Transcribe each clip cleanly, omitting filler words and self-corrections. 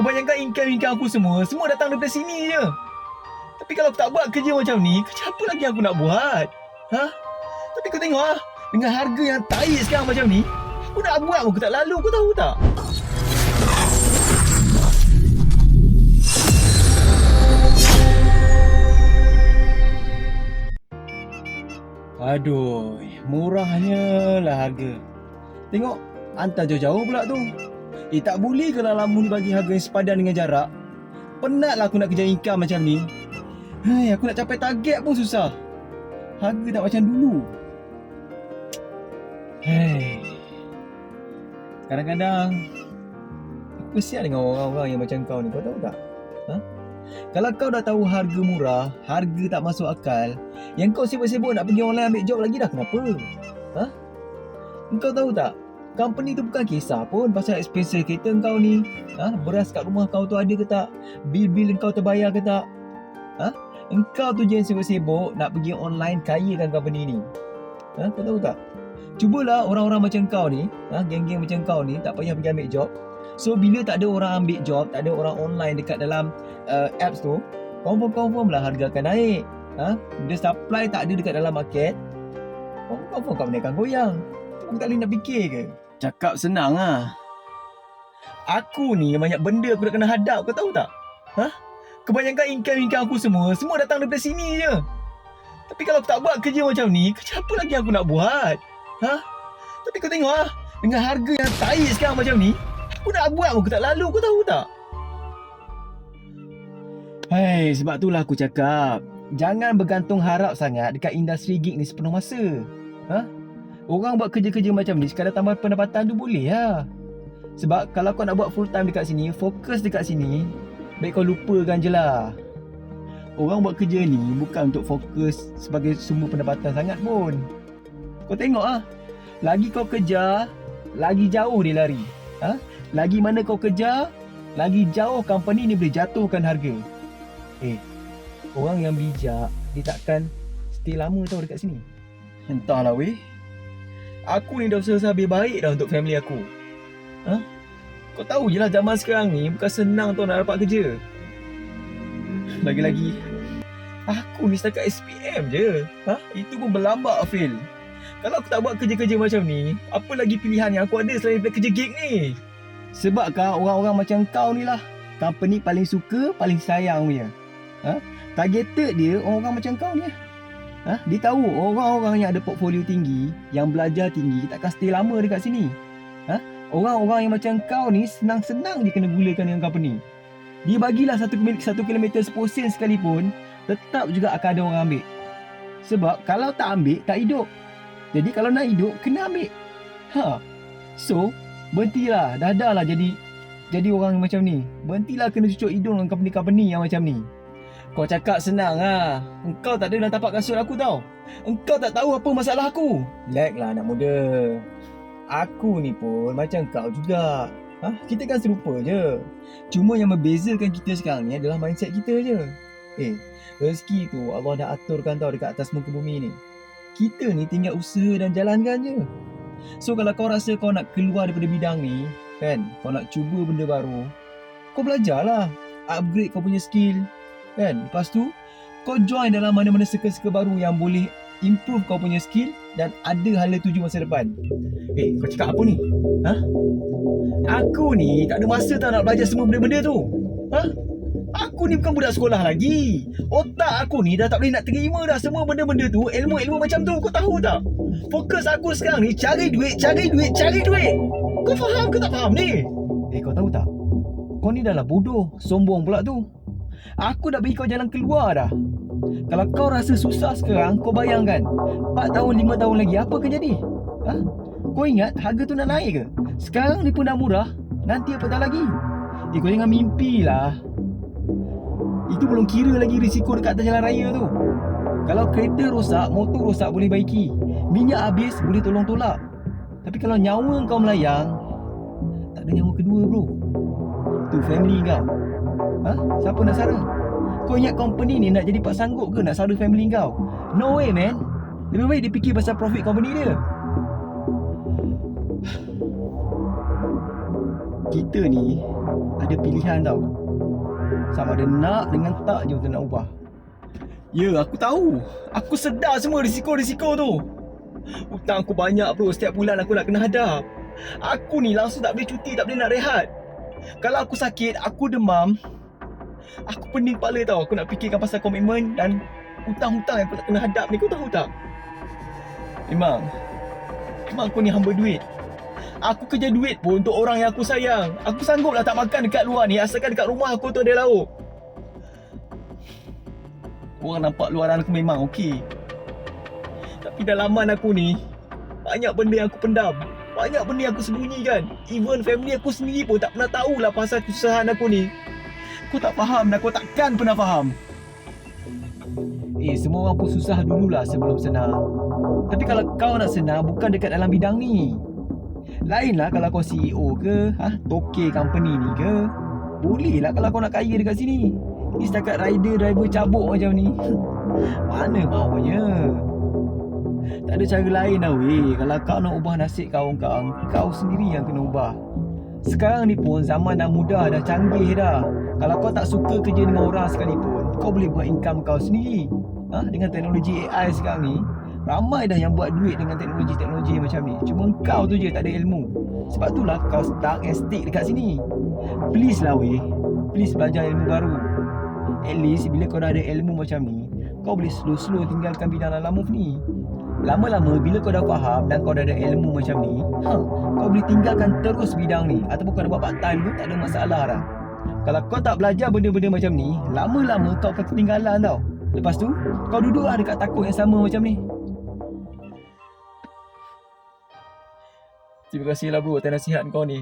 Kebanyakan income aku semua datang daripada sini je. Tapi kalau aku tak buat kerja macam ni, kerja apa lagi aku nak buat? Ha? Tapi kau tengok lah, dengan harga yang tahi sekarang macam ni, aku nak buat pun aku tak lalu, kau tahu tak? Aduh, murahnya lah harga. Tengok, hantar jauh-jauh pula tu. Tak boleh kalau lama ni bagi harga yang sepadan dengan jarak. Penatlah aku nak kerja income macam ni. Aku nak capai target pun susah. Harga tak macam dulu. Kadang-kadang aku kesian dengan orang-orang yang macam kau ni, kau tahu tak? Kalau kau dah tahu harga murah, harga tak masuk akal, yang kau sibuk-sibuk nak pergi online ambil job lagi dah, kenapa? Kau tahu tak? Company tu bukan kisah pun pasal expenses kereta kau ni. Beras kat rumah kau tu ada ke tak? Bil-bil kau terbayar ke tak? Engkau tu je yang sibuk-sibuk nak pergi online kayakan company ni. Kau tahu tak? Cubalah orang-orang macam kau ni, geng-geng macam kau ni tak payah pergi ambil job. So bila tak ada orang ambil job, tak ada orang online dekat dalam apps tu, confirm lah harga akan naik. Dia supply tak ada dekat dalam market, confirm kau menaikkan goyang. Aku tak boleh nak fikir ke? Cakap senang lah. Aku ni banyak benda aku nak kena hadap, kau tahu tak? Kebanyakan income aku semua datang daripada sini je. Tapi kalau aku tak buat kerja macam ni, kerja apa lagi aku nak buat? Tapi kau tengok lah, dengan harga yang tahi sekarang macam ni, aku nak buat pun aku tak lalu, kau tahu tak? Sebab itulah aku cakap, jangan bergantung harap sangat dekat industri gig ni sepenuh masa. Orang buat kerja-kerja macam ni sekadar tambah pendapatan tu boleh lah. Sebab kalau kau nak buat full time dekat sini, fokus dekat sini, baik kau lupakan je lah. Orang buat kerja ni bukan untuk fokus sebagai sumber pendapatan sangat pun. Kau tengok lah, lagi kau kerja, lagi jauh dia lari. Lagi mana kau kerja, lagi jauh company ni boleh jatuhkan harga. Orang yang bijak, dia takkan stay lama tau dekat sini. Entahlah weh, aku ni dah usaha habis baik dah untuk family aku. Kau tahu je lah zaman sekarang ni bukan senang tau nak dapat kerja. Lagi-lagi aku ni setakat SPM je. Itu pun berlambak Afil. Kalau aku tak buat kerja-kerja macam ni, apa lagi pilihan yang aku ada selain daripada kerja gig ni? Sebab kan orang-orang macam kau ni lah company paling suka, paling sayang punya. Targeted dia orang-orang macam kau ni. Dia tahu orang-orang yang ada portfolio tinggi, yang belajar tinggi, takkan stay lama dekat sini. Orang-orang yang macam kau ni senang-senang je kena gulakan dengan company. Dia bagilah 1 kilometer 10 sen sekalipun, tetap juga akan ada orang ambil. Sebab kalau tak ambil, tak hidup. Jadi kalau nak hidup, kena ambil. So, berhentilah, dah lah jadi orang macam ni. Berhentilah kena cucuk hidung dengan company-company yang macam ni. Kau cakap senang lah. Engkau tak ada dalam tapak kasut aku tau. Engkau tak tahu apa masalah aku. Lag lah anak muda. Aku ni pun macam kau juga. Kita kan serupa je. Cuma yang membezakan kita sekarang ni adalah mindset kita je. Rezeki tu Allah dah aturkan tau dekat atas muka bumi ni. Kita ni tinggal usaha dan jalankan je. So kalau kau rasa kau nak keluar daripada bidang ni, kan, kau nak cuba benda baru, kau belajarlah, upgrade kau punya skill, kan. Lepas tu kau join dalam mana-mana circle-circle baru yang boleh improve kau punya skill dan ada hala tuju masa depan. Kau cakap apa ni? Aku ni tak ada masa tau nak belajar semua benda-benda tu. Aku ni bukan budak sekolah lagi. Otak aku ni dah tak boleh nak terima dah semua benda-benda tu, ilmu-ilmu macam tu, kau tahu tak? Fokus aku sekarang ni cari duit. Kau faham ke tak faham ni? Kau tahu tak? Kau ni dah lah bodoh, sombong pula tu. Aku dah bagi kau jalan keluar dah. Kalau kau rasa susah sekarang, kau bayangkan 4 tahun, 5 tahun lagi apa akan jadi? Kau ingat harga tu nak naik ke? Sekarang ni pun dah murah, nanti apa tak lagi? Kau jangan mimpi lah. Itu belum kira lagi risiko dekat atas jalan raya tu. Kalau kereta rosak, motor rosak boleh baiki, minyak habis boleh tolong tolak. Tapi kalau nyawa kau melayang, tak ada nyawa kedua bro. Tu family kau. Siapa nak sara? Kau ingat company ni nak jadi pak sanggup ke nak sara family kau? No way man. Lebih baik dia fikir pasal profit company dia. Kita ni ada pilihan tau. Sama ada nak dengan tak je untuk nak ubah. Ya, aku tahu. Aku sedar semua risiko-risiko tu. Hutang aku banyak bro, setiap bulan aku nak kena hadap. Aku ni langsung tak boleh cuti, tak boleh nak rehat. Kalau aku sakit, aku demam, aku pening kepala tau. Aku nak fikirkan pasal komitmen dan hutang-hutang yang aku nak kena hadap ni. Kau tahu tak? Memang aku ni hamba duit. Aku kerja duit pun untuk orang yang aku sayang. Aku sanggup lah tak makan dekat luar ni asalkan dekat rumah aku tu ada lauk. Orang nampak luaran aku memang okey, tapi dalaman aku ni banyak benda yang aku pendam, banyak benda yang aku sembunyikan. Even family aku sendiri pun tak pernah tahulah pasal kesusahan aku ni. Kau tak faham dan kau takkan pernah faham. Semua orang pun susah dululah sebelum senang. Tapi kalau kau nak senang, bukan dekat dalam bidang ni. Lainlah kalau kau CEO ke, toke company ni ke. Boleh lah kalau kau nak kaya dekat sini. Ni setakat rider, driver cabuk macam ni. Mana maunya. Tak ada cara lain lah weh. Kalau kau nak ubah nasib kau sendiri yang kena ubah. Sekarang ni pun zaman dah mudah, dah canggih dah. Kalau kau tak suka kerja dengan orang sekalipun, kau boleh buat income kau sendiri. Dengan teknologi AI sekarang ni, ramai dah yang buat duit dengan teknologi macam ni. Cuma kau tu je tak ada ilmu. Sebab itulah kau stuck and stick dekat sini. Please lah weh, please belajar ilmu baru. At least bila kau dah ada ilmu macam ni, kau boleh slow-slow tinggalkan bidang dalam move ni. Lama-lama bila kau dah faham dan kau dah ada ilmu macam ni, kau boleh tinggalkan terus bidang ni. Ataupun kau dah buat part time pun tak ada masalah dah. Kalau kau tak belajar benda-benda macam ni, lama-lama kau akan ketinggalan tau. Lepas tu, kau duduk lah dekat takut yang sama macam ni. Terima kasihlah bro atas nasihat kau ni.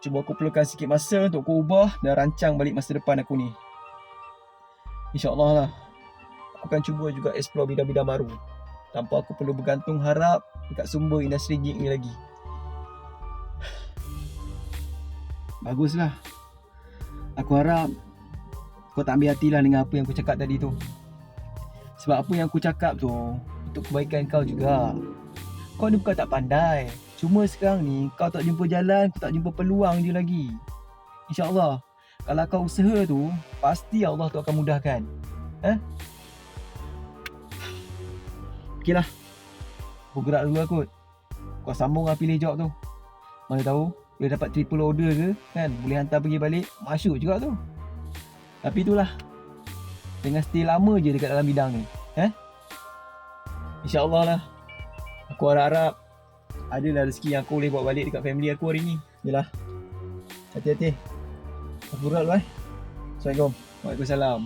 Cuma aku perlukan sikit masa untuk aku ubah dan rancang balik masa depan aku ni. InsyaAllah lah, aku akan cuba juga explore bidang-bidang baru tanpa aku perlu bergantung harap dekat sumber industri gig ni lagi. Baguslah. Aku harap kau tak ambil hatilah dengan apa yang aku cakap tadi tu. Sebab apa yang aku cakap tu untuk kebaikan kau juga. Kau ni bukan tak pandai. Cuma sekarang ni kau tak jumpa jalan, kau tak jumpa peluang je lagi. InsyaAllah, kalau kau usaha tu, pasti Allah tu akan mudahkan. Okeylah, aku gerak dulu lah kot. Kau sambung lah pilih job tu. Mana tahu boleh dapat triple order ke kan, boleh hantar pergi balik, masuk juga tu. Tapi itulah, dengan stay lama je dekat dalam bidang ni. InsyaAllah lah. Aku harap adalah rezeki yang aku boleh bawa balik dekat family aku hari ni. Yelah, hati-hati. Aku gerak dulu. Assalamualaikum. Waalaikumsalam.